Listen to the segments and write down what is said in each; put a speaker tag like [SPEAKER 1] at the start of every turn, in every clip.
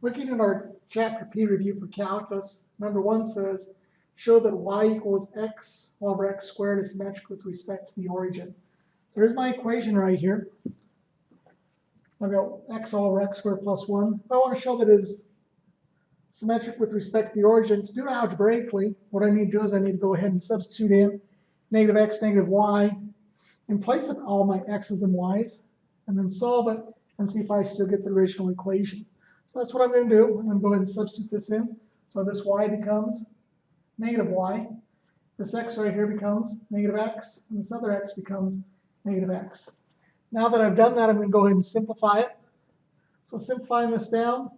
[SPEAKER 1] Looking at our chapter P review for calculus, number 1 says, show that y equals x over x squared is symmetric with respect to the origin. So here's my equation right here. I've got x over x squared plus 1. If I want to show that it is symmetric with respect to the origin, to do it algebraically, what I need to do is I need to go ahead and substitute in negative x, negative y, in place of all my x's and y's, and then solve it and see if I still get the original equation. So that's what I'm going to do. I'm going to go ahead and substitute this in. So this y becomes negative y. This x right here becomes negative x, and this other x becomes negative x. Now that I've done that, I'm going to go ahead and simplify it. So simplifying this down,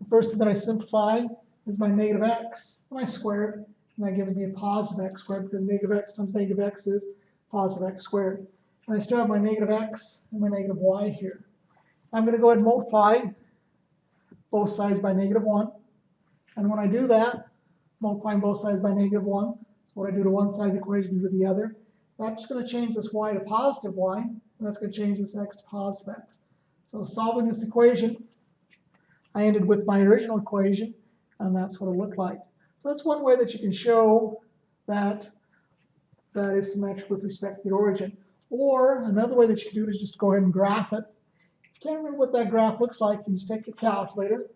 [SPEAKER 1] the first thing that I simplify is my negative x, my squared, and that gives me a positive x squared because negative x times negative x is positive x squared. And I still have my negative x and my negative y here. I'm going to go ahead and multiply both sides by negative 1. And when I do that, multiplying both sides by negative 1, so what I do to one side of the equation, do to the other. That's going to change this y to positive y, and that's going to change this x to positive x. So solving this equation, I ended with my original equation, and that's what it looked like. So that's one way that you can show that that is symmetric with respect to the origin. Or another way that you can do it is just go ahead and graph it. If you can't remember what that graph looks like, you just take your calculator.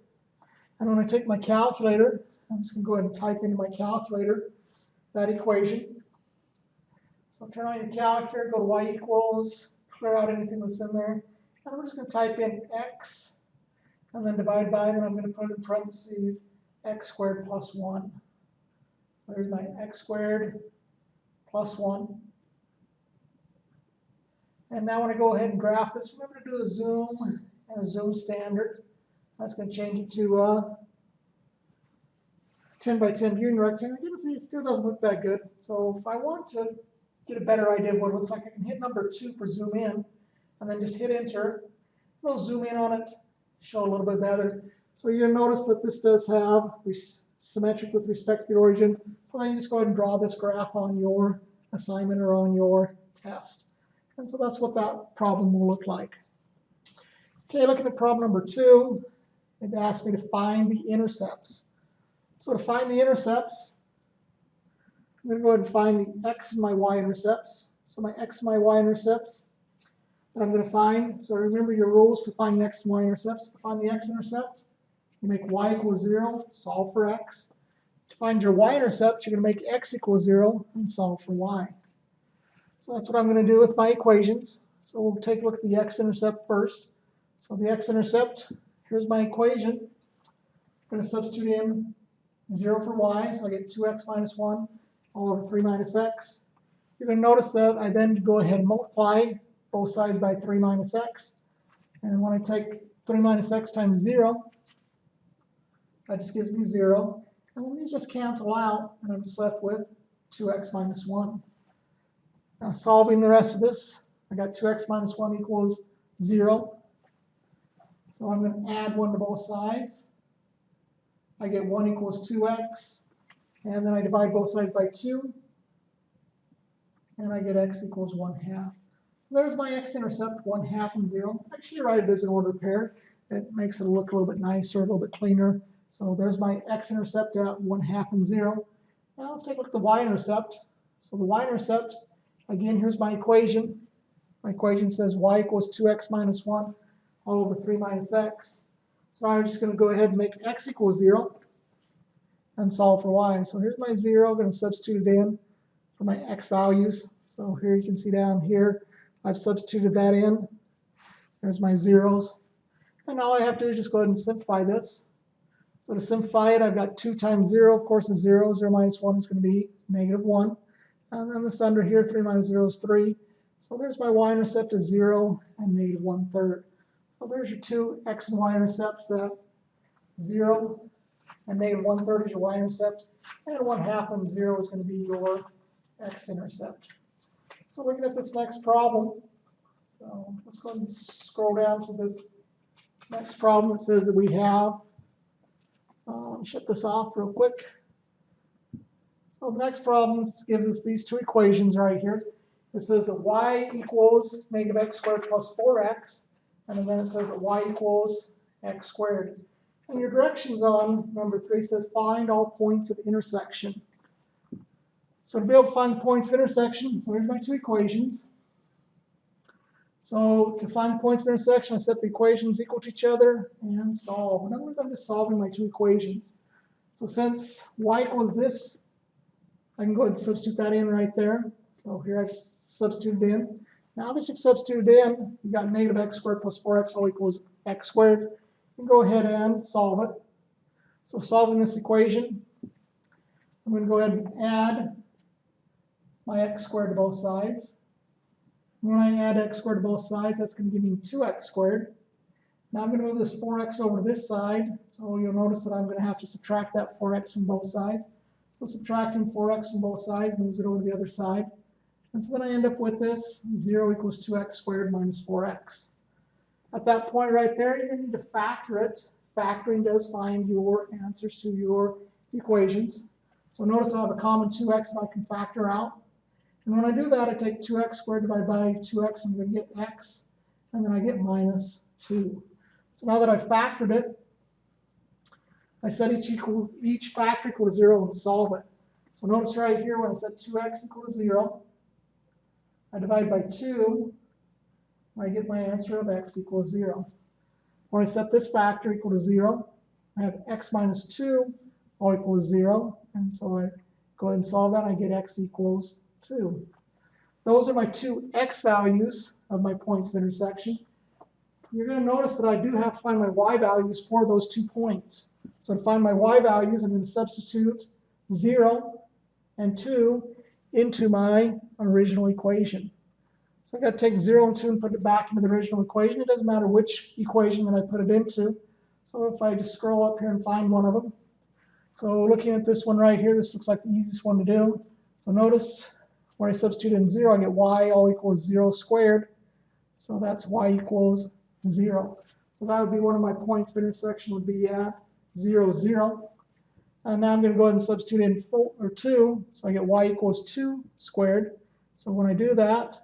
[SPEAKER 1] And when I take my calculator, I'm just going to go ahead and type into my calculator that equation. So turn on your calculator, go to y equals, clear out anything that's in there. And I'm just going to type in x, and then divide by, and then I'm going to put in parentheses x squared plus 1. There's my x squared plus 1. And now when I go ahead and graph this, remember to do a zoom and a zoom standard. That's going to change it to 10 by 10 viewing rectangle. You can see it still doesn't look that good. So if I want to get a better idea of what it looks like, I can hit number 2 for zoom in, and then just hit enter. It'll zoom in on it, show a little bit better. So you'll notice that this does have symmetric with respect to the origin. So then you just go ahead and draw this graph on your assignment or on your test. And so that's what that problem will look like. Okay, looking at problem number 2, it asked me to find the intercepts. So to find the intercepts, I'm going to go ahead and find the x and my y intercepts. So my x and my y intercepts that I'm going to find. So remember your rules for finding x and y intercepts. To find the x intercept, you make y equals 0, solve for x. To find your y intercept, you're going to make x equals 0 and solve for y. So that's what I'm going to do with my equations. So we'll take a look at the x-intercept first. So the x-intercept, here's my equation. I'm going to substitute in 0 for y, so I get 2x minus 1 all over 3 minus x. You're going to notice that I then go ahead and multiply both sides by 3 minus x. And when I take 3 minus x times 0, that just gives me 0. And then these just cancel out, and I'm just left with 2x minus 1. Now solving the rest of this, I got 2x minus 1 equals 0. So I'm going to add 1 to both sides. I get 1 equals 2x. And then I divide both sides by 2. And I get x equals 1/2. So there's my x-intercept, 1/2 and 0. Actually, write it as an ordered pair. It makes it look a little bit nicer, a little bit cleaner. So there's my x-intercept at 1/2 and 0. Now let's take a look at the y-intercept. So the y-intercept, again, here's my equation. My equation says y equals 2x minus 1 all over 3 minus x. So I'm just going to go ahead and make x equals 0 and solve for y. So here's my 0. I'm going to substitute it in for my x values. So here you can see down here, I've substituted that in. There's my zeros. And all I have to do is just go ahead and simplify this. So to simplify it, I've got 2 times 0. Of course, is 0. 0 minus 1 is going to be negative 1. And then this under here, 3 minus 0 is 3. So there's my y-intercept is 0 and negative 1/3. So there's your two x and y-intercepts. 0 and negative 1/3 is your y-intercept. And 1/2 and 0 is going to be your x-intercept. So looking at this next problem, so let's go ahead and scroll down to this next problem. It says that we have, let me shut this off real quick. So the next problem gives us these two equations right here. It says that y equals negative x squared plus 4x, and then it says that y equals x squared. And your directions on number 3 says find all points of intersection. So to be able to find the points of intersection, so here's my two equations. So to find the points of intersection, I set the equations equal to each other and solve. In other words, I'm just solving my two equations. So since y equals this, I can go ahead and substitute that in right there. So here I've substituted in. Now that you've substituted in, you've got negative x squared plus 4x all equals x squared. You can go ahead and solve it. So solving this equation, I'm going to go ahead and add my x squared to both sides. When I add x squared to both sides, that's going to give me 2x squared. Now I'm going to move this 4x over to this side. So you'll notice that I'm going to have to subtract that 4x from both sides. So subtracting 4x from both sides moves it over to the other side. And so then I end up with this 0 equals 2x squared minus 4x. At that point right there, you're going to need to factor it. Factoring does find your answers to your equations. So notice I have a common 2x that I can factor out. And when I do that, I take 2x squared divided by 2x, I'm going to get x, and then I get minus 2. So now that I've factored it, I set each factor equal to 0 and solve it. So notice right here when I set 2x equal to 0, I divide by 2, and I get my answer of x equals 0. When I set this factor equal to 0, I have x minus 2 all equals 0, and so I go ahead and solve that, and I get x equals 2. Those are my two x values of my points of intersection. You're going to notice that I do have to find my y values for those 2 points. So to find my y values, I'm going to substitute 0 and 2 into my original equation. So I've got to take 0 and 2 and put it back into the original equation. It doesn't matter which equation that I put it into. So if I just scroll up here and find one of them. So looking at this one right here, this looks like the easiest one to do. So notice when I substitute in 0, I get y all equals 0 squared. So that's y equals 0. So that would be one of my points of intersection would be at 0, 0. And now I'm going to go ahead and substitute in 4 or 2. So I get y equals 2 squared. So when I do that,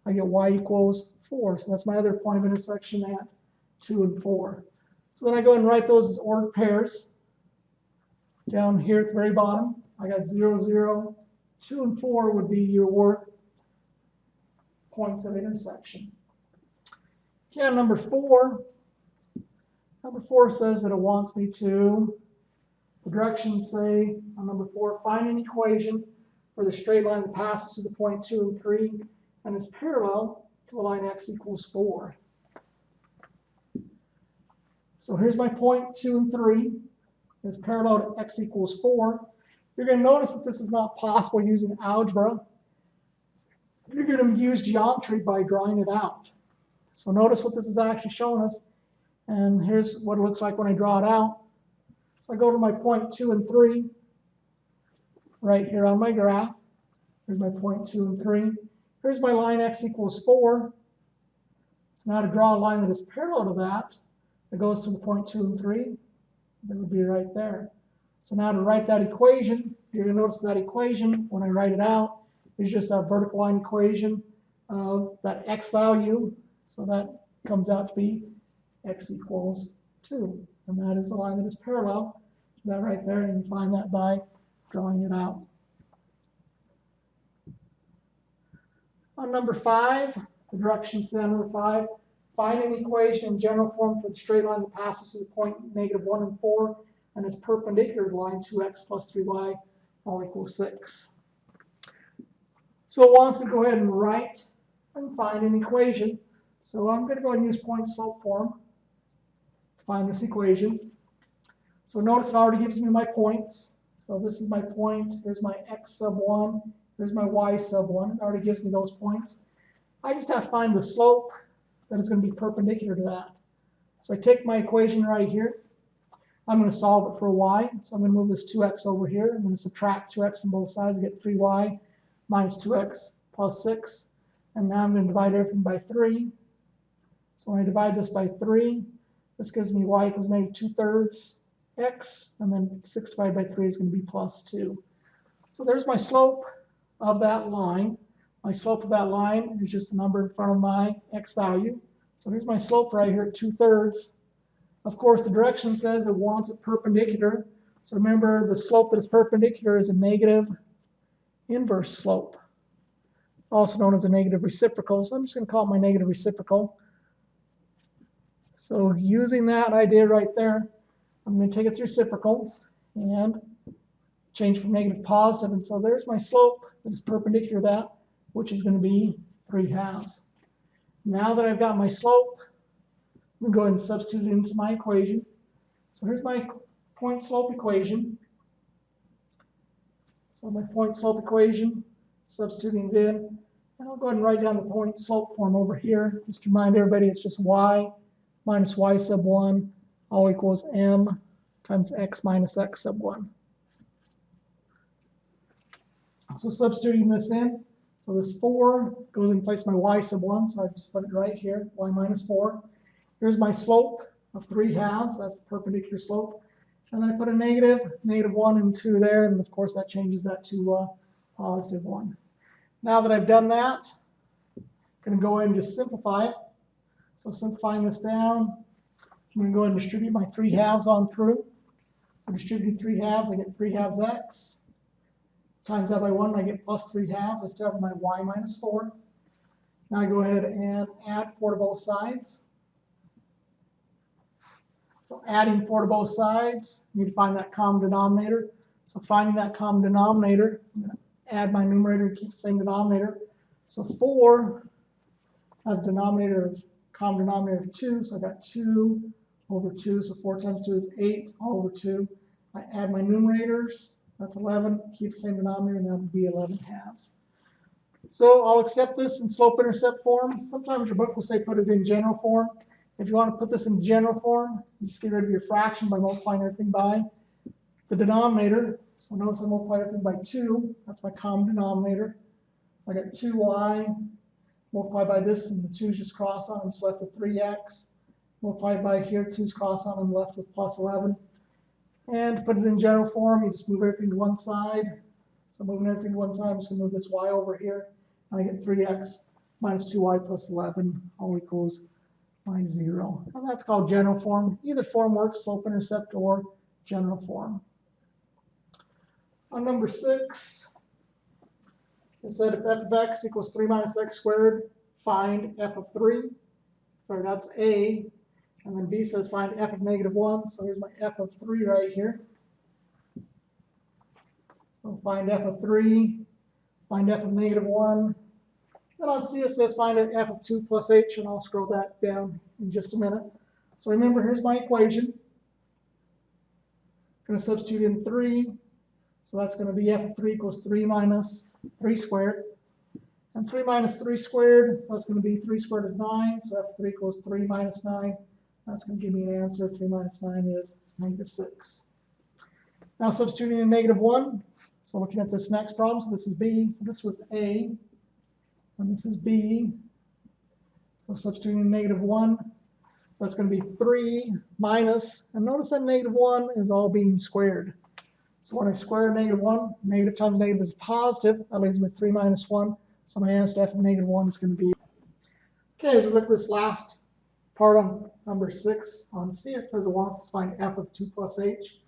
[SPEAKER 1] I get y equals 4. So that's my other point of intersection at 2 and 4. So then I go ahead and write those as ordered pairs. Down here at the very bottom, I got 0, 0. 2 and 4 would be your points of intersection. Okay, on number 4. Number 4 says that it wants me to, the directions say on number 4, find an equation for the straight line that passes through the point 2 and 3 and is parallel to a line x equals 4. So here's my point 2 and 3. It's parallel to x equals 4. You're going to notice that this is not possible using algebra. You're going to use geometry by drawing it out. So notice what this is actually showing us. And here's what it looks like when I draw it out. So I go to my point 2 and 3 right here on my graph. Here's my point 2 and 3. Here's my line x equals 4. So now to draw a line that is parallel to that goes to the point 2 and 3, that would be right there. So now to write that equation, you're going to notice that equation, when I write it out, is just that vertical line equation of that x value. So that comes out to be x equals 2. And that is the line that is parallel to that right there. And you find that by drawing it out. On number 5, the directions say on number 5, find an equation in general form for the straight line that passes through the point -1 and 4 and is perpendicular to the line 2x plus 3y all equals 6. So it wants me to go ahead and write and find an equation. So I'm going to go ahead and use point slope form to find this equation. So notice it already gives me my points. So this is my point. Here's my x sub 1. Here's my y sub 1. It already gives me those points. I just have to find the slope that is going to be perpendicular to that. So I take my equation right here. I'm going to solve it for y. So I'm going to move this 2x over here. I'm going to subtract 2x from both sides to get 3y minus 2x plus 6. And now I'm going to divide everything by 3. So when I divide this by 3, this gives me y equals -2/3 x. And then 6 divided by 3 is going to be plus 2. So there's my slope of that line. My slope of that line is just the number in front of my x value. So here's my slope right here at 2/3. Of course, the direction says it wants it perpendicular. So remember, the slope that is perpendicular is a negative inverse slope, also known as a negative reciprocal. So I'm just going to call it my negative reciprocal. So using that idea right there, I'm going to take its reciprocal and change from negative to positive. And so there's my slope that is perpendicular to that, which is going to be 3/2. Now that I've got my slope, I'm going to go ahead and substitute it into my equation. So here's my point slope equation. So my point slope equation, substituting it in, and I'll go ahead and write down the point slope form over here. Just to remind everybody, it's just y minus y sub 1 all equals m times x minus x sub 1. So substituting this in, so this 4 goes in place of my y sub 1, so I just put it right here, y minus 4. Here's my slope of 3/2, that's the perpendicular slope. And then I put a negative 1 and 2 there, and of course that changes that to positive 1. Now that I've done that, I'm going to go ahead and just simplify it. So simplifying this down, I'm going to go ahead and distribute my 3/2 on through. So distributing 3/2, I get 3/2 x. Times that by 1, I get plus 3/2. I still have my y minus 4. Now I go ahead and add 4 to both sides. So adding 4 to both sides, you need to find that common denominator. So finding that common denominator, I'm going to add my numerator and keep the same denominator. So 4 has a common denominator of 2. So I got 2 over 2. So 4 times 2 is 8 all over 2. I add my numerators. That's 11. Keep the same denominator, and that would be 11/2. So I'll accept this in slope-intercept form. Sometimes your book will say put it in general form. If you want to put this in general form, you just get rid of your fraction by multiplying everything by the denominator. So notice I multiply everything by 2. That's my common denominator. So I got 2y multiplied by this, and the 2's just cross on. I'm just left with 3x. Multiplied by here, 2's cross on. I'm left with plus 11. And to put it in general form, you just move everything to one side. So moving everything to one side, I'm just going to move this y over here. And I get 3x minus 2y plus 11 all equals my 0. And that's called general form. Either form works, slope-intercept or general form. On number 6, it said if f of x equals 3 minus x squared, find f of 3. So that's A. And then B says find f of -1. So here's my f of 3 right here. So find f of 3, find f of -1. Then on C it says find an f of 2 plus h, and I'll scroll that down in just a minute. So remember, here's my equation. I'm going to substitute in 3. So that's going to be f of 3 equals 3 minus 3 squared. And 3 minus 3 squared, so that's going to be 3 squared is 9. So f of 3 equals 3 minus 9. That's going to give me an answer. 3 minus 9 is -6. Now substituting in -1. So looking at this next problem, so this is B. So this was A. And this is B. So substituting in -1. So that's going to be 3 minus, and notice that -1 is all being squared. So when I square -1, negative times negative is positive. That leaves me with 3 minus 1. So my answer to f of -1 is going to be. Okay, as we look at this last part on number 6 on C, it says it wants us to find f of 2 plus h.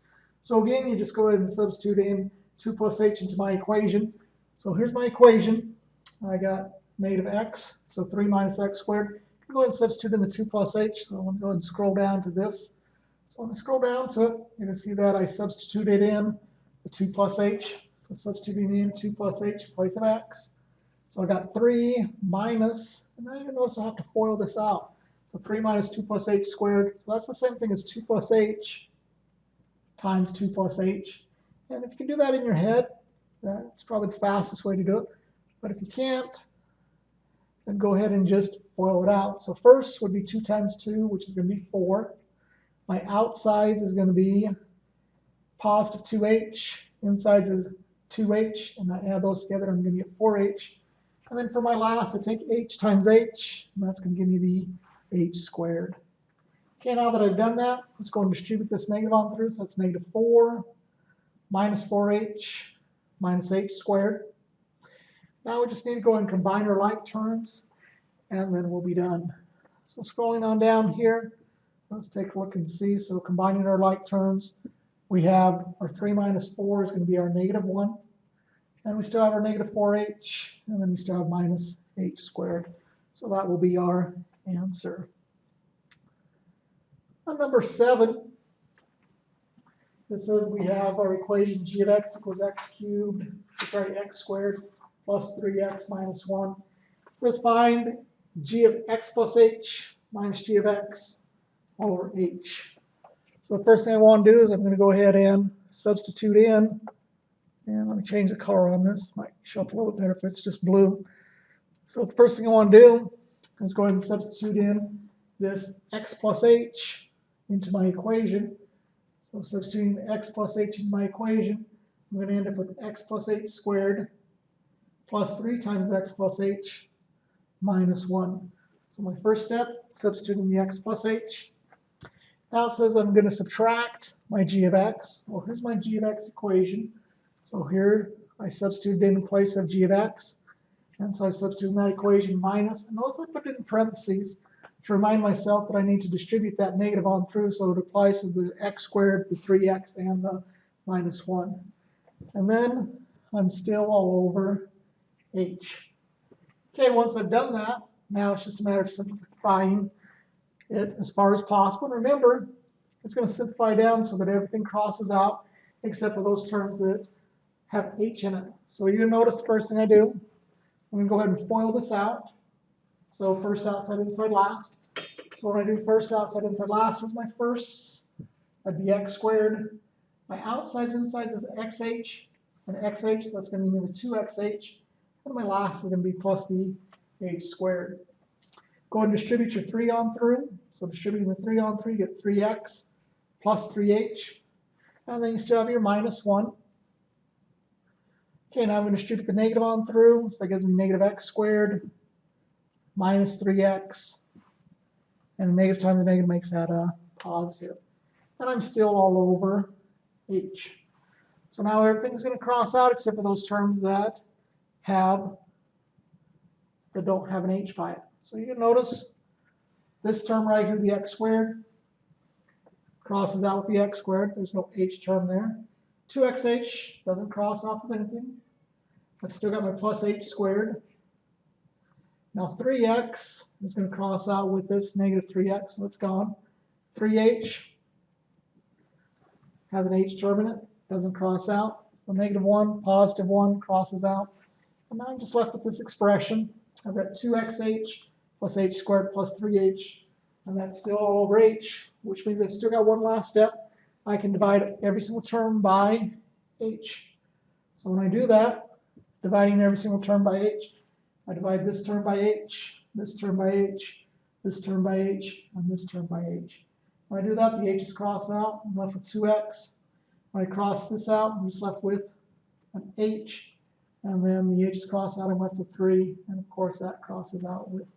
[SPEAKER 1] So again, you just go ahead and substitute in 2 plus h into my equation. So here's my equation. I got -x, so 3 minus x squared. I'm going to go ahead and substitute in the 2 plus h. So I'm going to go ahead and scroll down to this. So when I scroll down to it, you're going to see that I substituted in the 2 plus h. So substituting in 2 plus h in place of x. So I got 3 minus, and now you're going to notice I have to FOIL this out. So 3 minus 2 plus h squared. So that's the same thing as 2 plus h times 2 plus h. And if you can do that in your head, that's probably the fastest way to do it. But if you can't, then go ahead and just FOIL it out. So first would be 2 times 2, which is going to be 4. My outsides is going to be positive 2h. Insides is 2h. And I add those together, I'm going to get 4h. And then for my last, I take h times h. And that's going to give me the h squared. Okay, now that I've done that, let's go and distribute this negative on through. So that's -4 minus 4h minus h squared. Now we just need to go and combine our like terms, and then we'll be done. So scrolling on down here, Let's take a look and see. So combining our like terms, we have our 3 minus 4 is going to be our negative 1. And we still have our negative 4h, and then we still have minus h squared. So that will be our answer. On number 7, it says we have our equation g of x equals x squared plus 3x minus 1. It says find g of x plus h minus g of x all over h. So the first thing I want to do is I'm going to go ahead and substitute in, and let me change the color on this. Might show up a little bit better if it's just blue. So the first thing I want to do is go ahead and substitute in this x plus h into my equation. So substituting x plus h in my equation, I'm going to end up with x plus h squared plus 3 times x plus h minus 1. So my first step, substituting the x plus h. Now it says I'm going to subtract my g of x. Well, here's my g of x equation. So here I substituted in place of g of x. And so I substitute in that equation minus, and notice I put it in parentheses to remind myself that I need to distribute that negative on through, so it applies to the x squared, the 3x, and the minus 1. And then I'm still all over h. Okay, once I've done that, now it's just a matter of simplifying it as far as possible. And remember, it's going to simplify down so that everything crosses out except for those terms that have h in it. So you're going to notice the first thing I do, I'm going to go ahead and FOIL this out. So first outside, inside, last. So when I do first outside, inside, last, what's my first? That'd be x squared. My outsides, insides is xh and xh, so that's going to be the 2xh. And my last is going to be plus the h squared. Go ahead and distribute your 3 on through. So distributing the 3 on through, you get 3x plus 3h. And then you still have your minus 1. Okay, now I'm going to distribute the negative on through. So that gives me negative x squared minus 3x. And negative times negative makes that a positive. And I'm still all over h. So now everything's going to cross out except for those terms that don't have an h by it. So you can notice this term right here, the x squared, crosses out with the x squared. There's no h term there. 2xh doesn't cross off with anything. I've still got my plus h squared. Now 3x is going to cross out with this negative 3x, so it's gone. 3h has an h term in it, doesn't cross out. So negative 1, positive 1 crosses out. And now I'm just left with this expression. I've got 2xh plus h squared plus 3h, and that's still all over h, which means I've still got one last step. I can divide every single term by h. So when I do that, dividing every single term by h, I divide this term by h, this term by h, this term by h, and this term by h. When I do that, the h's cross out. I'm left with 2x. When I cross this out, I'm just left with an h. And then the h's cross out, I'm left with 3. And of course, that crosses out with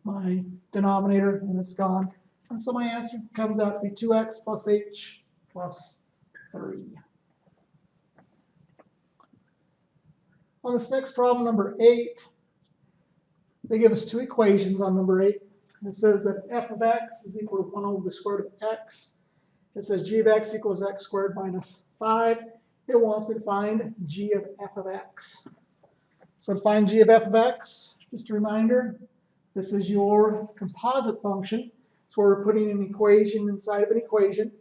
[SPEAKER 1] my denominator, and it's gone. And so my answer comes out to be 2x plus h plus 3. On this next problem, number 8, they give us 2 equations on number 8. It says that f of x is equal to 1 over the square root of x. It says g of x equals x squared minus 5. It wants me to find g of f of x. So to find g of f of x, just a reminder, this is your composite function. So we're putting an equation inside of an equation.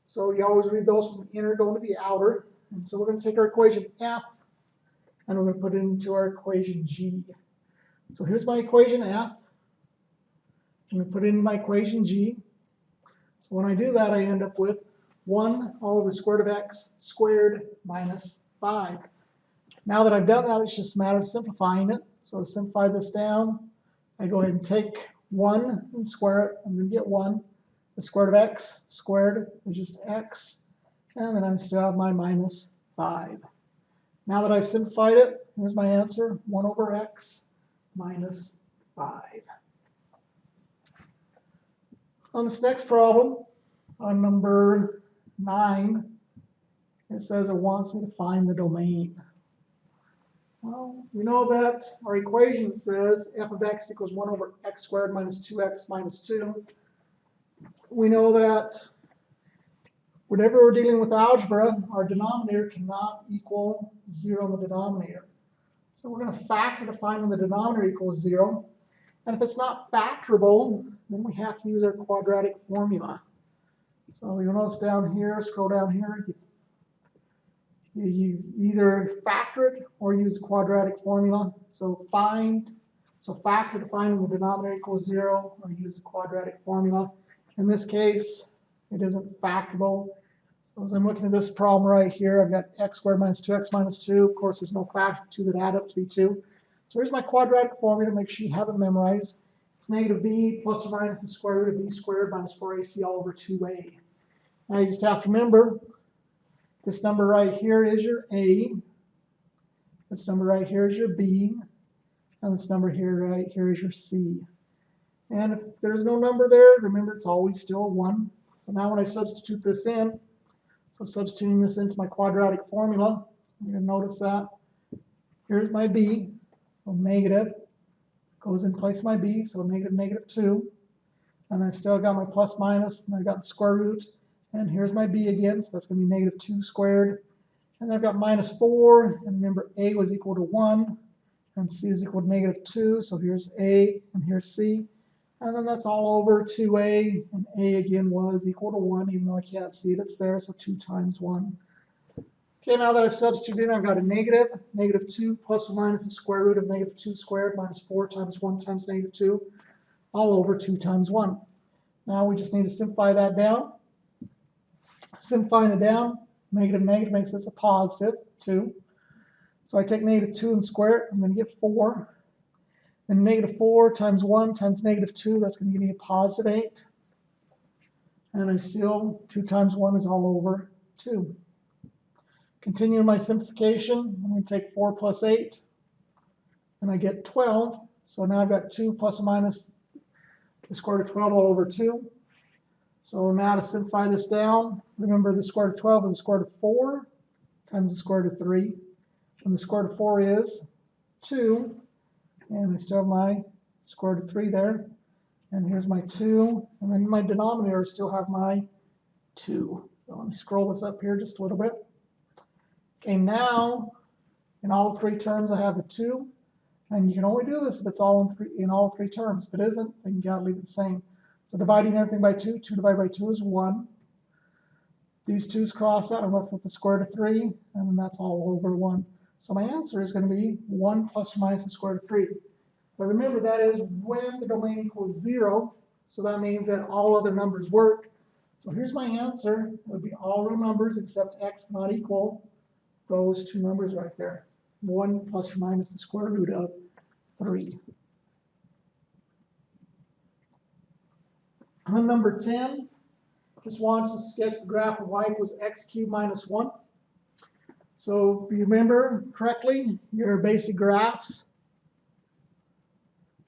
[SPEAKER 1] So you always read those from the inner going to the outer. And so we're going to take our equation f, and we're going to put it into our equation g. So here's my equation f. I'm going to put it into my equation g. So when I do that, I end up with 1 all over the square root of x squared minus 5. Now that I've done that, it's just a matter of simplifying it. So to simplify this down, I go ahead and take 1 and square it. I'm going to get 1. The square root of x squared is just x. And then I still have my minus 5. Now that I've simplified it, here's my answer, 1 over x minus 5. On this next problem, on number 9, it says it wants me to find the domain. Well, we know that our equation says f of x equals 1 over x squared minus 2x minus 2. we know that whenever we're dealing with algebra, our denominator cannot equal 0 in the denominator. So we're going to factor to find when the denominator equals 0. And if it's not factorable, then we have to use our quadratic formula. So you'll notice down here, scroll down here, you either factor it or use the quadratic formula. So factor to find when the denominator equals 0 or use the quadratic formula. In this case, it isn't factorable. So as I'm looking at this problem right here, I've got x squared minus 2x minus 2. Of course, there's no facts of 2 that add up to be 2. So here's my quadratic formula. Make sure you have it memorized. It's negative b plus or minus the square root of b squared minus 4ac all over 2a. Now you just have to remember, this number right here is your a. This number right here is your b. And this number here right here is your c. And if there's no number there, remember it's always still a 1. So now when I substitute this in, so substituting this into my quadratic formula, you're going to notice that here's my b, so negative, goes in place of my b, so negative 2. And I've still got my plus minus, and I've got the square root, and here's my b again, so that's going to be negative 2 squared. And I've got minus 4, and remember a was equal to 1, and c is equal to negative 2, so here's a, and here's c. And then that's all over 2a, and a again was equal to 1, even though I can't see it, it's there, so 2 times 1. Okay, now that I've substituted in, I've got a negative 2 plus or minus the square root of negative 2 squared minus 4 times 1 times negative 2, all over 2 times 1. Now we just need to simplify that down. Simplifying it down, negative makes this a positive 2. So I take negative 2 and square it, I'm going to get 4. Then negative 4 times 1 times negative 2, that's going to give me a positive 8. And I'm still, 2 times 1 is all over 2. Continuing my simplification, I'm going to take 4 plus 8, and I get 12. So now I've got 2 plus or minus the square root of 12 all over 2. So now to simplify this down, remember the square root of 12 is the square root of 4 times the square root of 3. And the square root of 4 is 2. And I still have my square root of 3 there. And here's my 2. And then my denominator I still have my 2. So let me scroll this up here just a little bit. Okay, now in all 3 terms I have a 2. And you can only do this if it's all in all 3 terms. If it isn't, then you gotta leave it the same. So dividing everything by 2, 2 divided by 2 is 1. These 2's cross out, I'm left with the square root of 3, and then that's all over 1. So my answer is going to be 1 plus or minus the square root of 3. But remember, that is when the domain equals 0, so that means that all other numbers work. So here's my answer. It would be all real numbers except x not equal those 2 numbers right there. 1 plus or minus the square root of 3. On number 10, just wants to sketch the graph of y equals x cubed minus 1. So if you remember correctly, your basic graphs,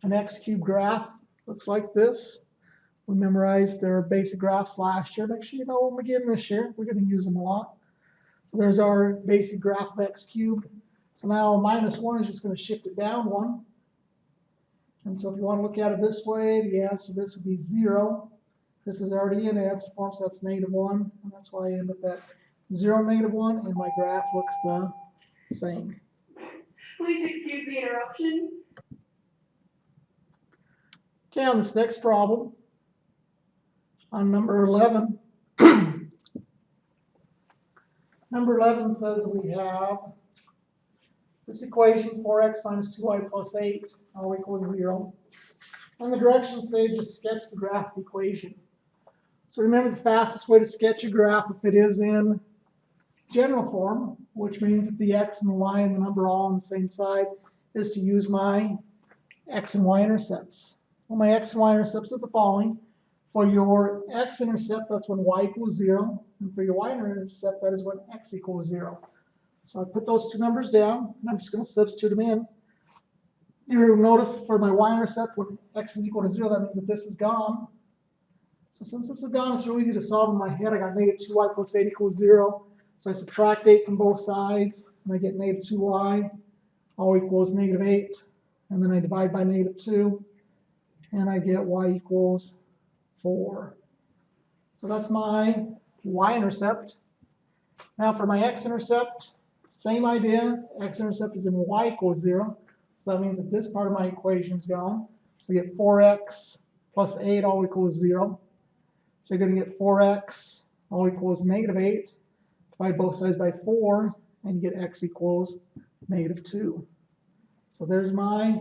[SPEAKER 1] an x cubed graph looks like this. We memorized their basic graphs last year. Make sure you know them again this year. We're going to use them a lot. So there's our basic graph of x cubed. So now minus 1 is just going to shift it down 1. And so if you want to look at it this way, the answer to this would be 0. This is already in answer form, so that's negative 1. And that's why I end up at 0, negative 1, and my graph looks the same.
[SPEAKER 2] Please excuse the interruption.
[SPEAKER 1] Okay, on this next problem, on number 11, number 11 says we have this equation, 4x minus 2y plus 8, all equals 0. And the directions say just sketch the graph of the equation. So remember, the fastest way to sketch a graph, if it is in general form, which means that the x and the y and the number are all on the same side, is to use my x and y intercepts. Well, my x and y intercepts are the following. For your x-intercept, that's when y equals 0. And for your y-intercept, that is when x equals 0. So I put those 2 numbers down, and I'm just going to substitute them in. You'll notice for my y-intercept, when x is equal to 0, that means that this is gone. So since this is gone, it's really easy to solve in my head. I got negative 2y plus 8 equals 0. So I subtract 8 from both sides, and I get negative 2y, all equals negative 8. And then I divide by negative 2, and I get y equals 4. So that's my y-intercept. Now for my x-intercept, same idea. X-intercept is in y equals 0. So that means that this part of my equation is gone. So you get 4x plus 8 all equals 0. So you're going to get 4x all equals negative 8. Divide both sides by 4, and you get x equals negative 2. So there's my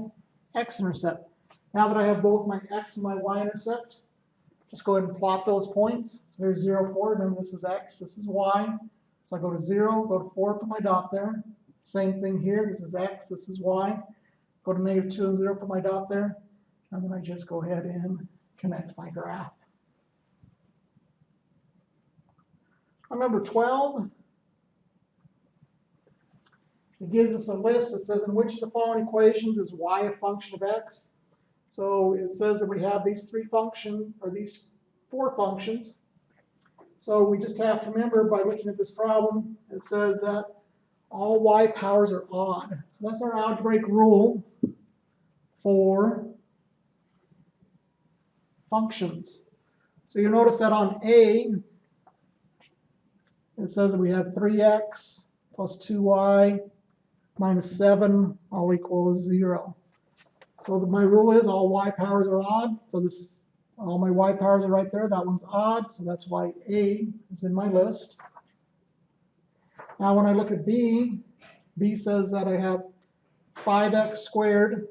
[SPEAKER 1] x-intercept. Now that I have both my x and my y-intercept, just go ahead and plot those points. So here's 0, 4. Remember, this is x, this is y. So I go to 0, go to 4, put my dot there. Same thing here. This is x, this is y. Go to negative 2 and 0, put my dot there. And then I just go ahead and connect my graph. On number 12, it gives us a list. It says, in which of the following equations is y a function of x? So it says that we have these these 4 functions. So we just have to remember by looking at this problem, it says that all y powers are odd. So that's our algebraic rule for functions. So you notice that on A, it says that we have 3x plus 2y minus 7 all equals 0. So my rule is all y powers are odd. So this, all my y powers are right there. That one's odd, so that's why A is in my list. Now when I look at B, B says that I have 5x squared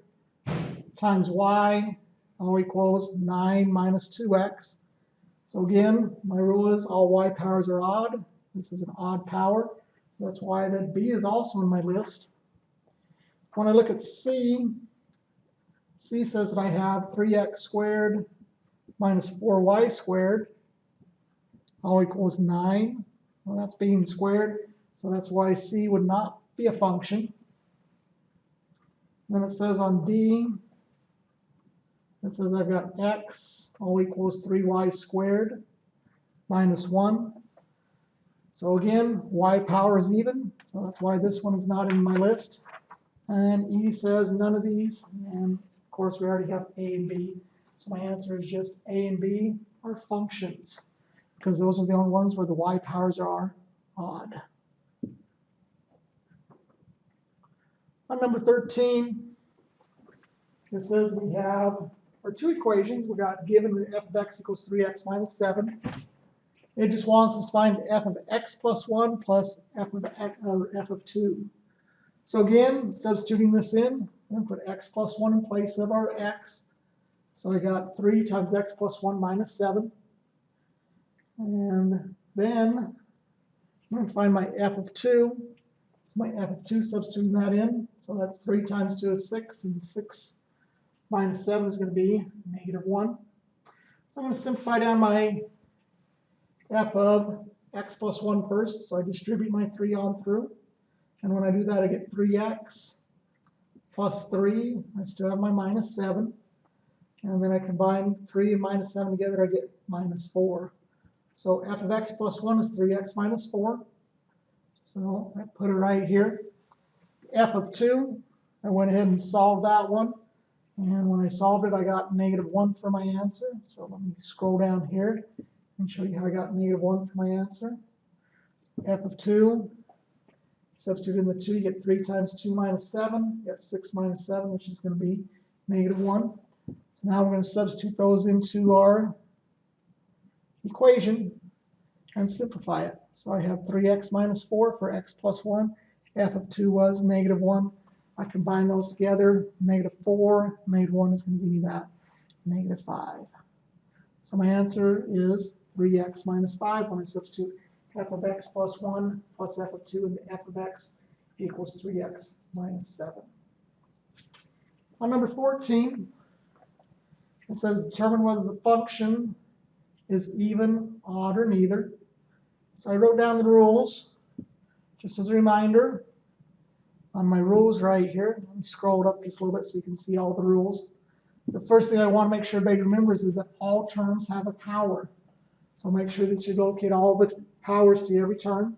[SPEAKER 1] times y all equals 9 minus 2x. So again, my rule is all y powers are odd. This is an odd power. So that's why that B is also in my list. When I look at C, C says that I have 3x squared minus 4y squared all equals 9. Well, that's being squared, so that's why C would not be a function. Then it says on D, it says I've got x all equals 3y squared minus 1. So again, y power is even, so that's why this one is not in my list. And E says none of these, and of course we already have A and B. So my answer is just A and B are functions, because those are the only ones where the y powers are odd. On number 13, it says we have our 2 equations. We got given that f of x equals 3x minus 7. It just wants us to find f of x plus 1 plus f of x, or f of 2. So again, substituting this in, we're going to put x plus 1 in place of our x. So I got 3 times x plus 1 minus 7. And then I'm going to find my f of 2. So my f of 2, substituting that in. So that's 3 times 2 is 6, and 6 minus 7 is going to be negative 1. So I'm going to simplify down my f of x plus 1 first. So I distribute my 3 on through. And when I do that, I get 3x plus 3. I still have my minus 7. And then I combine 3 and minus 7 together, I get minus 4. So f of x plus 1 is 3x minus 4. So I put it right here. F of 2, I went ahead and solved that one. And when I solved it, I got negative 1 for my answer. So let me scroll down here and show you how I got negative 1 for my answer. F of 2, substitute in the 2, you get 3 times 2 minus 7. You get 6 minus 7, which is going to be negative 1. So now we're going to substitute those into our equation and simplify it. So I have 3x minus 4 for x plus 1. F of 2 was negative 1. I combine those together, negative 4, negative 1 is going to give me that negative 5. So my answer is 3x minus 5 when I substitute f of x plus 1 plus f of 2 into f of x equals 3x minus 7. On number 14, it says determine whether the function is even, odd, or neither. So I wrote down the rules just as a reminder. On my rules right here, let me scroll it up just a little bit so you can see all the rules. The first thing I want to make sure everybody remembers is that all terms have a power. So make sure that you locate all the powers to every term.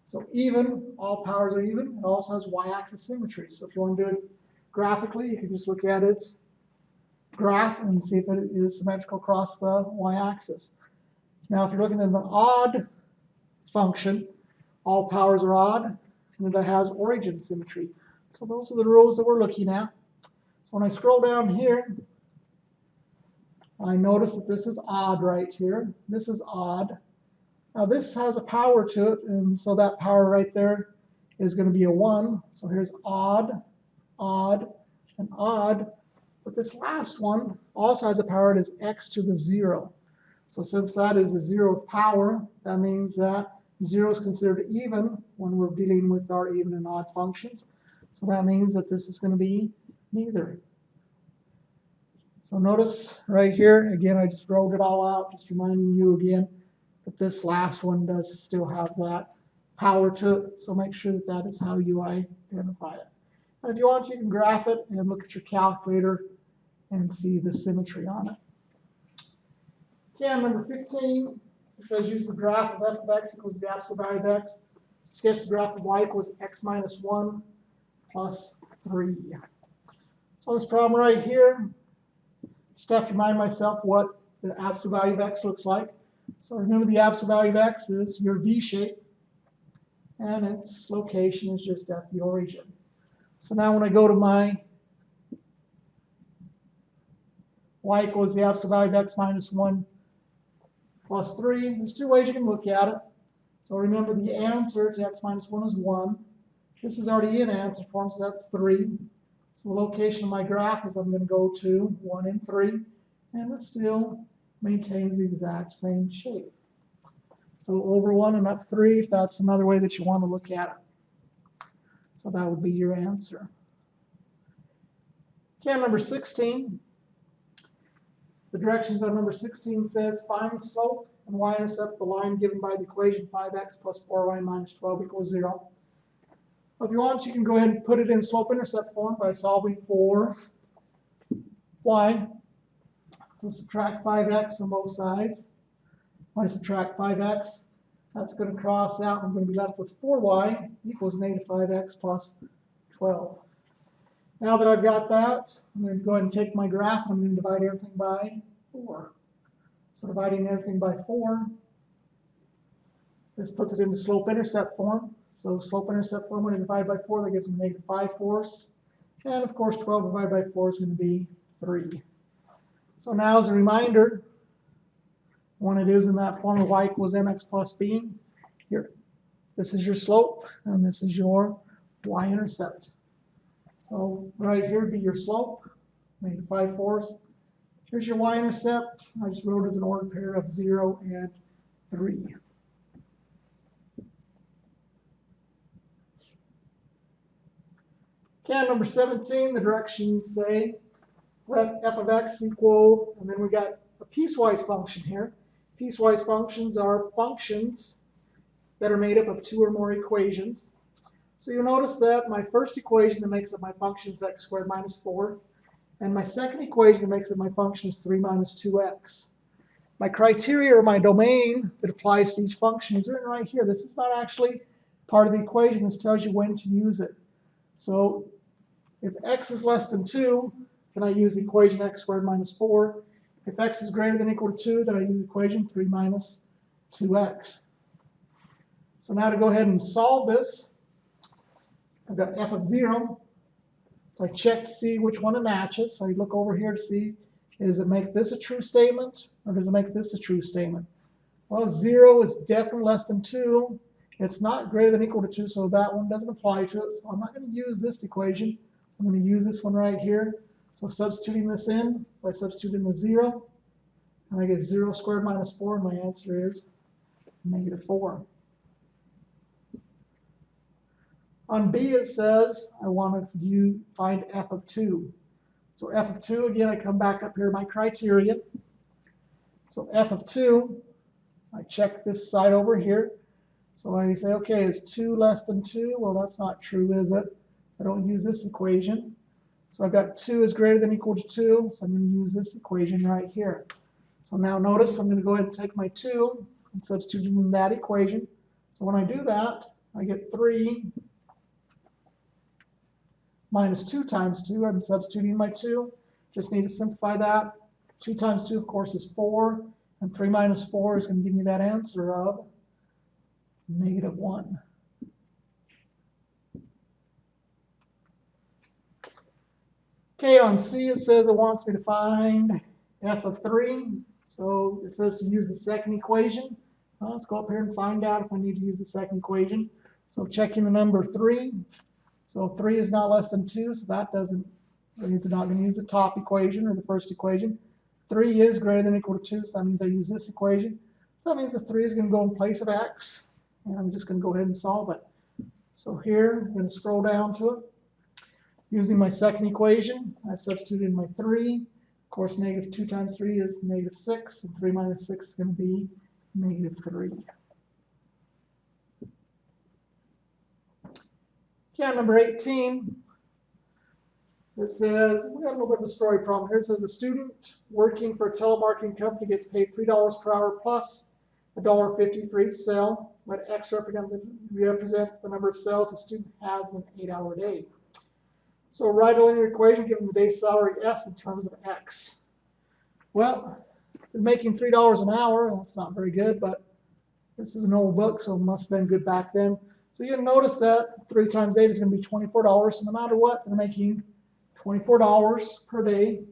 [SPEAKER 1] So even, all powers are even. It also has y-axis symmetry. So if you want to do it graphically, you can just look at its graph and see if it is symmetrical across the y-axis. Now, if you're looking at an odd function, all powers are odd, and it has origin symmetry. So those are the rules that we're looking at. So when I scroll down here, I notice that this is odd right here. This is odd. Now this has a power to it, and so that power right there is going to be a 1. So here's odd, odd, and odd. But this last one also has a power. It is x to the 0. So since that is a 0th power, that means that 0 is considered even when we're dealing with our even and odd functions. So that means that this is going to be neither. So notice right here, again, I just wrote it all out, just reminding you again that this last one does still have that power to it. So make sure that that is how you identify it. And if you want, you can graph it and look at your calculator and see the symmetry on it. Okay, number 15, it says use the graph of f of x equals the absolute value of x. Sketch the graph of y equals x minus 1 plus 3. So this problem right here, just have to remind myself what the absolute value of x looks like. So remember the absolute value of x is your v shape, and its location is just at the origin. So now when I go to my y equals the absolute value of x minus 1 plus 3, there's two ways you can look at it. So remember the answer to x minus 1 is 1. This is already in answer form, so that's 3. So the location of my graph is I'm going to go to 1 and 3, and it still maintains the exact same shape. So over 1 and up 3, if that's another way that you want to look at it. So that would be your answer. Okay, number 16. The directions on number 16 says find the slope and y-intercept of the line given by the equation 5x plus 4y minus 12 equals 0. If you want, you can go ahead and put it in slope-intercept form by solving for y. So subtract 5x from both sides. When I subtract 5x, that's going to cross out. I'm going to be left with 4y equals negative 5x plus 12. Now that I've got that, I'm going to go ahead and take my graph and I'm going to divide everything by 4. So dividing everything by 4, this puts it into slope-intercept form. So slope-intercept form, when I divide by 4, that gives me negative 5/4. And of course, 12 divided by 4 is going to be 3. So now as a reminder, when it is in that form of y equals mx plus b, here, this is your slope and this is your y-intercept. So right here would be your slope, negative 5/4. Here's your y-intercept. I just wrote as an ordered pair of 0 and 3. Okay, number 17, the directions say let f of x equal, and then we got a piecewise function here. Piecewise functions are functions that are made up of 2 or more equations. So you'll notice that my first equation that makes up my function is x squared minus 4. And my second equation that makes up my function is 3 minus 2x. My criteria or my domain that applies to each function is written right here. This is not actually part of the equation. This tells you when to use it. So if x is less than 2, then I use the equation x squared minus 4. If x is greater than or equal to 2, then I use the equation 3 minus 2x. So now to go ahead and solve this, I've got f of 0. So I check to see which one it matches. So I look over here to see, does it make this a true statement or does it make this a true statement? Well, 0 is definitely less than 2. It's not greater than or equal to 2, so that one doesn't apply to it. So I'm not going to use this equation. So I'm going to use this one right here. So substituting this in, so I substitute in the 0, and I get 0 squared minus 4, and my answer is negative 4. On B it says I want to find f of 2. So f of 2, again, I come back up here to my criteria. So f of 2, I check this side over here. So I say, okay, is 2 less than 2? Well, that's not true, is it? I don't use this equation. So I've got 2 is greater than or equal to 2, so I'm going to use this equation right here. So now notice I'm going to go ahead and take my 2 and substitute it in that equation. So when I do that, I get 3 minus 2 times 2. I'm substituting my 2. Just need to simplify that. 2 times 2, of course, is 4. And 3 minus 4 is going to give me that answer of -1. Okay, on C it says it wants me to find f of 3. So it says to use the second equation. Well, let's go up here and find out if I need to use the second equation. So checking the number 3. So 3 is not less than 2, so that means I'm not going to use the top equation or the first equation. 3 is greater than or equal to 2, so that means I use this equation. So that means the 3 is going to go in place of x, and I'm just going to go ahead and solve it. So here, I'm going to scroll down to it. Using my second equation, I've substituted in my 3. Of course, -2 times 3 is -6, and 3 minus 6 is going to be -3. Okay, number 18. It says, we got a little bit of a story problem here. It says a student working for a telemarketing company gets paid $3 per hour plus $1.50 for each sale. Let X represent the number of sales the student has in an 8-hour day. So write a linear equation given the day's salary S in terms of X. Well, they're making $3 an hour. That's not very good, but this is an old book, so it must have been good back then. So you'll notice that 3 times 8 is going to be $24. So no matter what, they're making $24 per day,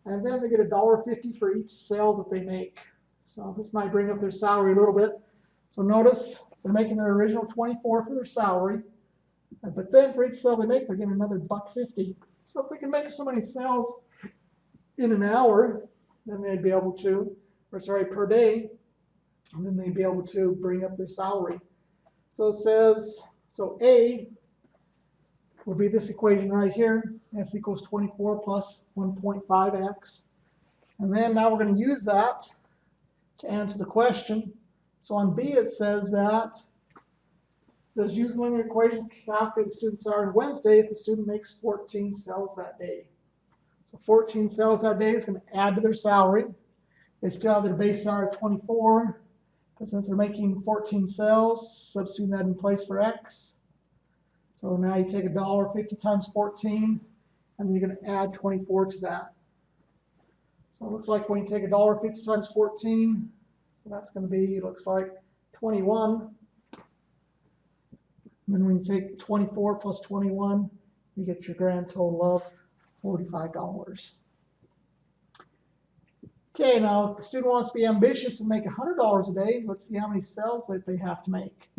[SPEAKER 1] and then they get $1.50 for each sale that they make. So this might bring up their salary a little bit. So notice they're making their original $24 for their salary, but then for each sale they make, they're getting another $1.50. So if we can make so many sales in an hour, then they'd be able to, per day, and then they'd be able to bring up their salary. So it says, so A would be this equation right here, S equals 24 plus 1.5x. And then now we're going to use that to answer the question. So on B it says use the linear equation to calculate the student's salary on Wednesday if the student makes 14 sales that day. So 14 sales that day is going to add to their salary. They still have their base salary of 24, but since they're making 14 sales, substitute that in place for X. So now you take $1.50 times 14, and then you're going to add 24 to that. So it looks like when you take $1.50 times 14, so that's going to be, it looks like 21. And then when you take 24 plus 21, you get your grand total of $45. Okay, now if the student wants to be ambitious and make $100 a day, let's see how many sales that they have to make.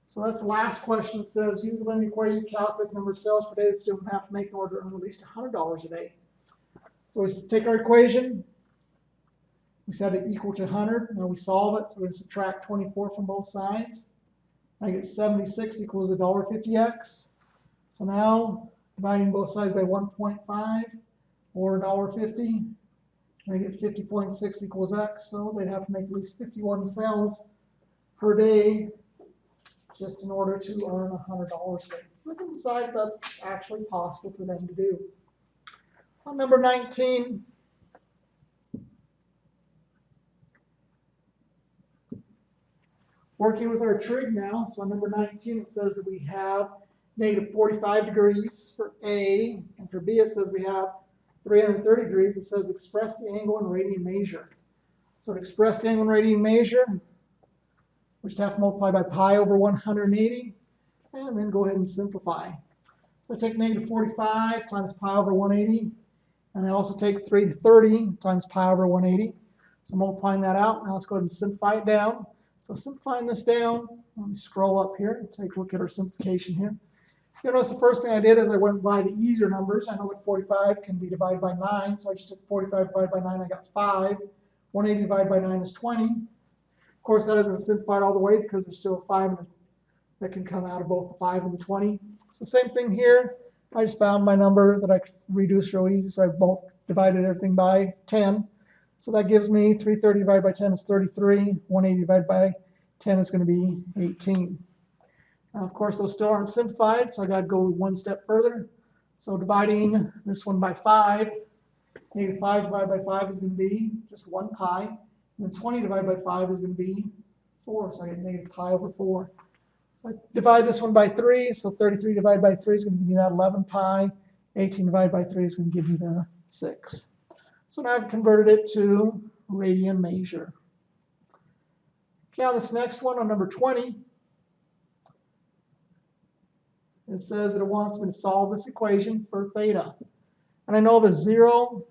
[SPEAKER 1] So that's the last question. It says, use the linear equation to calculate the number of sales per day the student have to make in order to earn at least $100 a day. So we take our equation. We set it equal to 100. Now we solve it. So we're going to subtract 24 from both sides. I get 76 equals $1.50x. So now dividing both sides by 1.5 or $1.50. I get 50.6 equals x. So they'd have to make at least 51 sales per day just in order to earn $100 a day. So we can decide if that's actually possible for them to do. On number 19, working with our trig now. So on number 19, it says that we have -45 degrees for A, and for B it says we have 330 degrees. It says express the angle in radian measure. So to express the angle in radian measure, we just have to multiply by pi over 180, and then go ahead and simplify. So I take -45 times pi over 180, and I also take 330 times pi over 180. So multiplying that out, now let's go ahead and simplify it down. So simplifying this down, let me scroll up here and take a look at our simplification here. You'll notice the first thing I did is I went by the easier numbers. I know that 45 can be divided by 9, so I just took 45 divided by 9, I got 5. 180 divided by 9 is 20. Of course, that isn't simplified all the way because there's still a 5 that can come out of both the 5 and the 20. So same thing here. I just found my number that I could reduce real easy, so I divided everything by 10. So that gives me 330 divided by 10 is 33. 180 divided by 10 is going to be 18. Now, of course, those still aren't simplified, so I got to go one step further. So dividing this one by 5, -5 divided by 5 is going to be just 1 pi. And then 20 divided by 5 is going to be 4, so I get -pi over 4. So I divide this one by 3, so 33 divided by 3 is going to give me that 11 pi. 18 divided by 3 is going to give me the 6. So now I've converted it to radian measure. Okay, on this next one, on number 20, it says that it wants me to solve this equation for theta. And I know the 0,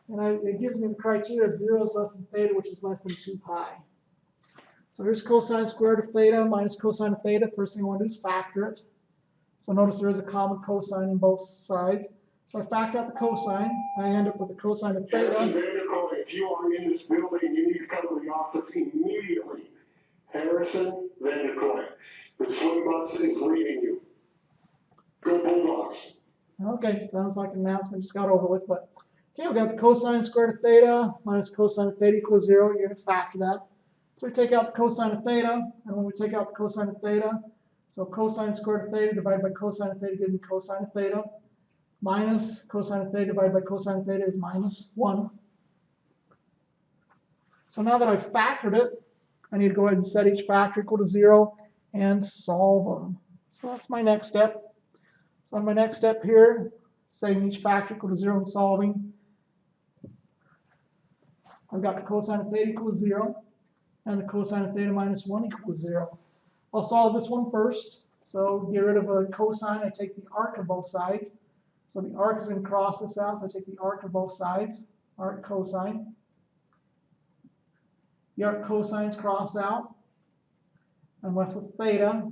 [SPEAKER 1] and it gives me the criteria of 0 is less than theta, which is less than 2 pi. So here's cosine squared of theta minus cosine of theta. First thing I want to do is factor it. So notice there is a common cosine in both sides. So I factor out the cosine, and I end up with the cosine of theta.
[SPEAKER 3] If you are in this building, you need to come to the office immediately. Harrison Vandercoy, the swing bus is leaving you. Go Bulldogs.
[SPEAKER 1] Okay, sounds like an announcement just got over with, but okay, we got the cosine squared of theta minus cosine of theta equals 0. You're going to factor that. So we take out the cosine of theta, and when we take out the cosine of theta, so cosine squared of theta divided by cosine of theta gives me cosine of theta, minus cosine of theta divided by cosine of theta is minus 1. So now that I've factored it, I need to go ahead and set each factor equal to 0 and solve them. So that's my next step. So on my next step here, setting each factor equal to 0 and solving, I've got the cosine of theta equals 0 and the cosine of theta minus 1 equals 0. I'll solve this one first. So get rid of a cosine, I take the arc of both sides. So the arc is going to cross this out, so I take the arc of both sides, arc cosine. The arc cosines cross out. I'm left with theta,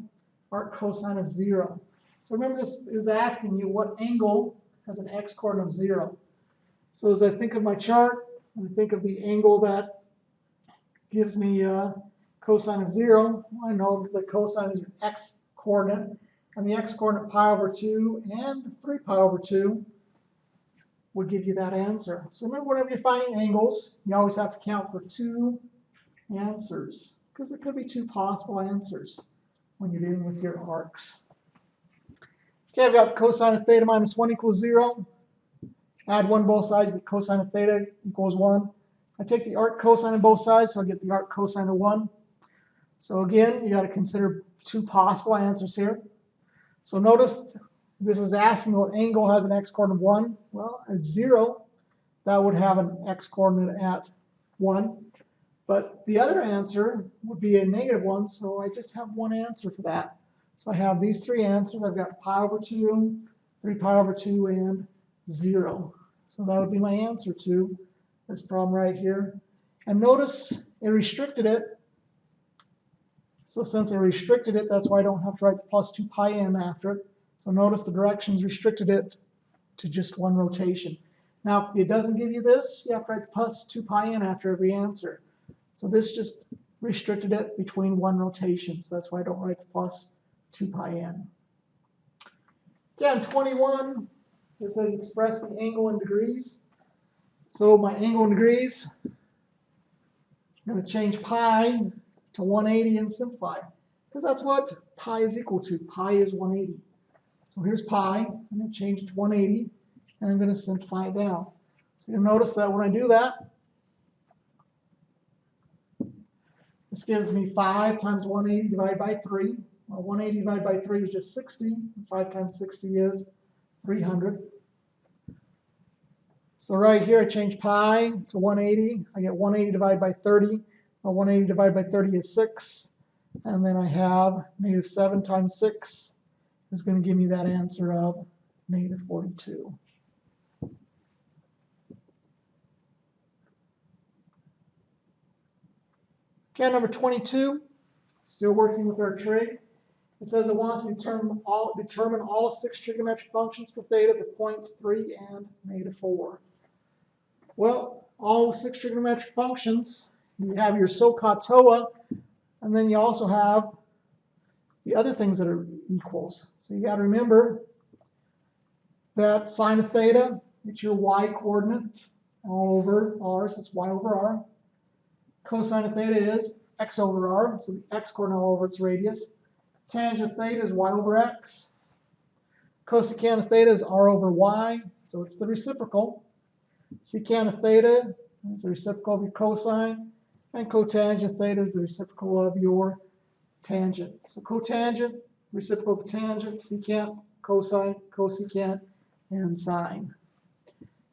[SPEAKER 1] arc cosine of 0. So remember, this is asking you what angle has an x-coordinate of 0. So as I think of my chart, I think of the angle that gives me cosine of 0. I know that cosine is your x-coordinate, and the x-coordinate pi over 2 and 3 pi over 2 would give you that answer. So remember, whenever you're finding angles, you always have to count for 2 answers, because it could be 2 possible answers when you're dealing with your arcs. Okay, I've got cosine of theta minus 1 equals 0. Add 1 both sides, get cosine of theta equals 1. I take the arc cosine on both sides, so I get the arc cosine of 1. So again, you got to consider 2 possible answers here. So notice this is asking what angle has an x-coordinate of 1. Well, at 0, that would have an x-coordinate at 1. But the other answer would be a negative 1, so I just have one answer for that. So I have these 3 answers. I've got pi over 2, 3 pi over 2, and 0. So that would be my answer to this problem right here. And notice it restricted it. So since it restricted it, that's why I don't have to write the plus 2 pi n after it. So notice the directions restricted it to just one rotation. Now, if it doesn't give you this, you have to write the plus 2 pi n after every answer. So this just restricted it between one rotation. So that's why I don't write the plus 2 pi n. Again, 21, it says express the angle in degrees. So my angle in degrees, I'm going to change pi to 180 and simplify, because that's what pi is equal to. Pi is 180. So here's pi. I'm going to change it to 180, and I'm going to simplify it down. So you'll notice that when I do that, this gives me 5 times 180 divided by 3. Well, 180 divided by 3 is just 60. 5 times 60 is 300. So right here, I change pi to 180. I get 180 divided by 30. Well, 180 divided by 30 is 6. And then I have negative 7 times 6 is going to give me that answer of negative 42. Okay, number 22, still working with our trig. It says it wants me to determine all 6 trigonometric functions for theta at the point 3 and negative 4. Well, all 6 trigonometric functions, you have your SOHCAHTOA, and then you also have the other things that are equals. So you got to remember that sine of theta, it's your y coordinate all over r, so it's y over r. Cosine of theta is x over r, so the x coordinate all over its radius. Tangent of theta is y over x. Cosecant of theta is r over y, so it's the reciprocal. Secant of theta is the reciprocal of your cosine, and cotangent of theta is the reciprocal of your tangent. So cotangent, reciprocal of tangent, secant, cosine, cosecant, and sine.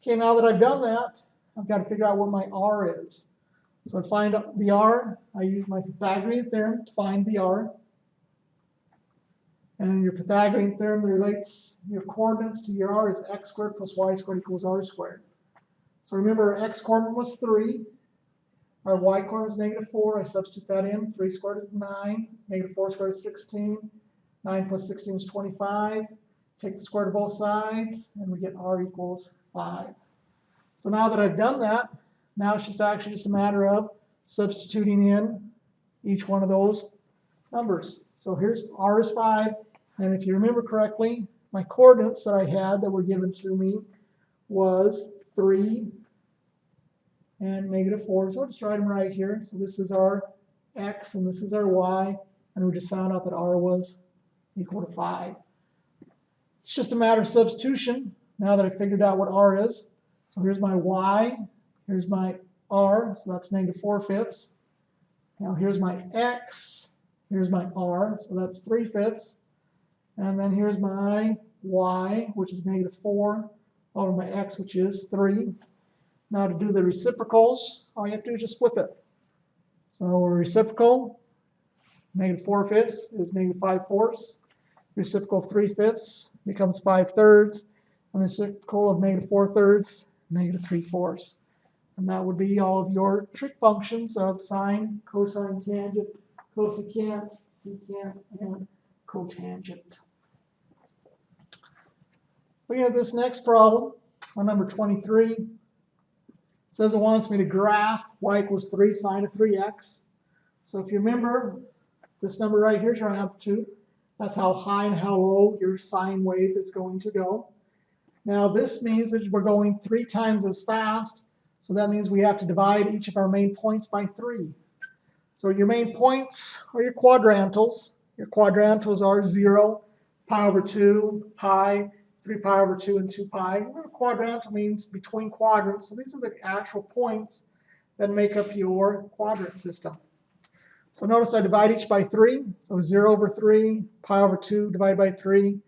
[SPEAKER 1] Okay, now that I've done that, I've got to figure out what my r is. So to find the r, I use my Pythagorean theorem to find the r. And your Pythagorean theorem relates your coordinates to your r is x squared plus y squared equals r squared. So remember, our x coordinate was 3. Our y coordinate is negative 4. I substitute that in. 3 squared is 9. Negative 4 squared is 16. 9 plus 16 is 25. Take the square root of both sides, and we get r equals 5. So now that I've done that, now it's actually just a matter of substituting in each one of those numbers. So here's r is 5, and if you remember correctly, my coordinates that I had that were given to me was 3 and negative 4. So I'll just write them right here. So this is our x and this is our y, and we just found out that r was equal to 5. It's just a matter of substitution now that I figured out what r is. So here's my y, here's my r, so that's negative 4/5. Now here's my x, here's my r, so that's 3/5. And then here's my y, which is negative 4, over my x, which is 3. Now to do the reciprocals, all you have to do is just flip it. So a reciprocal, negative 4/5 is negative 5/4. Reciprocal of 3/5 becomes 5/3. And the reciprocal of negative 4/3, negative 3/4. And that would be all of your trig functions of sine, cosine, tangent, cosecant, secant, and cotangent. Looking at this next problem, on number 23, it says it wants me to graph y equals 3 sine of 3x. So if you remember, this number right here is your amplitude. That's how high and how low your sine wave is going to go. Now this means that we're going 3 times as fast, so that means we have to divide each of our main points by 3. So your main points are your quadrantals. Your quadrantals are 0, pi over 2, pi, 3 pi over 2, and 2 pi. Remember, quadrantal means between quadrants, so these are the actual points that make up your quadrant system. So notice I divide each by 3, so 0 over 3, pi over 2 divided by 3,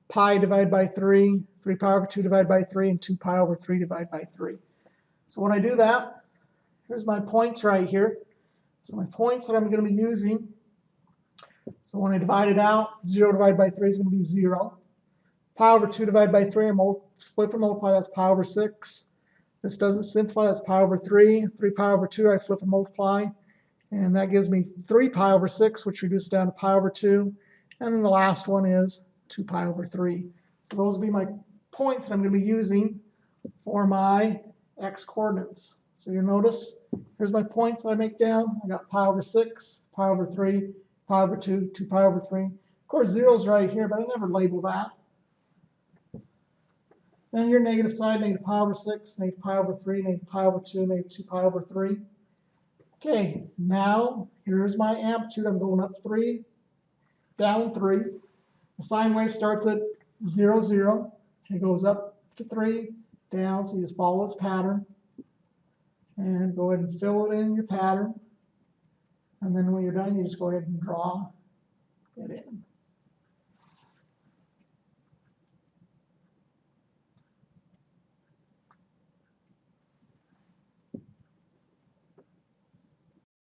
[SPEAKER 1] pi divided by 3, 3 pi over 2 divided by 3, and 2 pi over 3 divided by 3. So when I do that, here's my points right here. So my points that I'm going to be using, so when I divide it out, 0 divided by 3 is going to be 0. Pi over 2 divided by 3, I split and multiply, that's pi over 6. This doesn't simplify, that's pi over 3. 3 pi over 2, I flip and multiply. And that gives me 3 pi over 6, which reduces down to pi over 2. And then the last one is 2 pi over 3. So those will be my points that I'm going to be using for my x coordinates. So you'll notice, here's my points that I make down. I got pi over 6, pi over 3, pi over 2, 2 pi over 3. Of course, 0's right here, but I never label that. Then your negative side, negative pi over 6, negative pi over 3, negative pi over 2, negative 2 pi over 3. Okay, now here's my amplitude. I'm going up 3, down 3. The sine wave starts at 0, 0. It goes up to 3, down, so you just follow this pattern. And go ahead and fill it in your pattern. And then when you're done, you just go ahead and draw it in.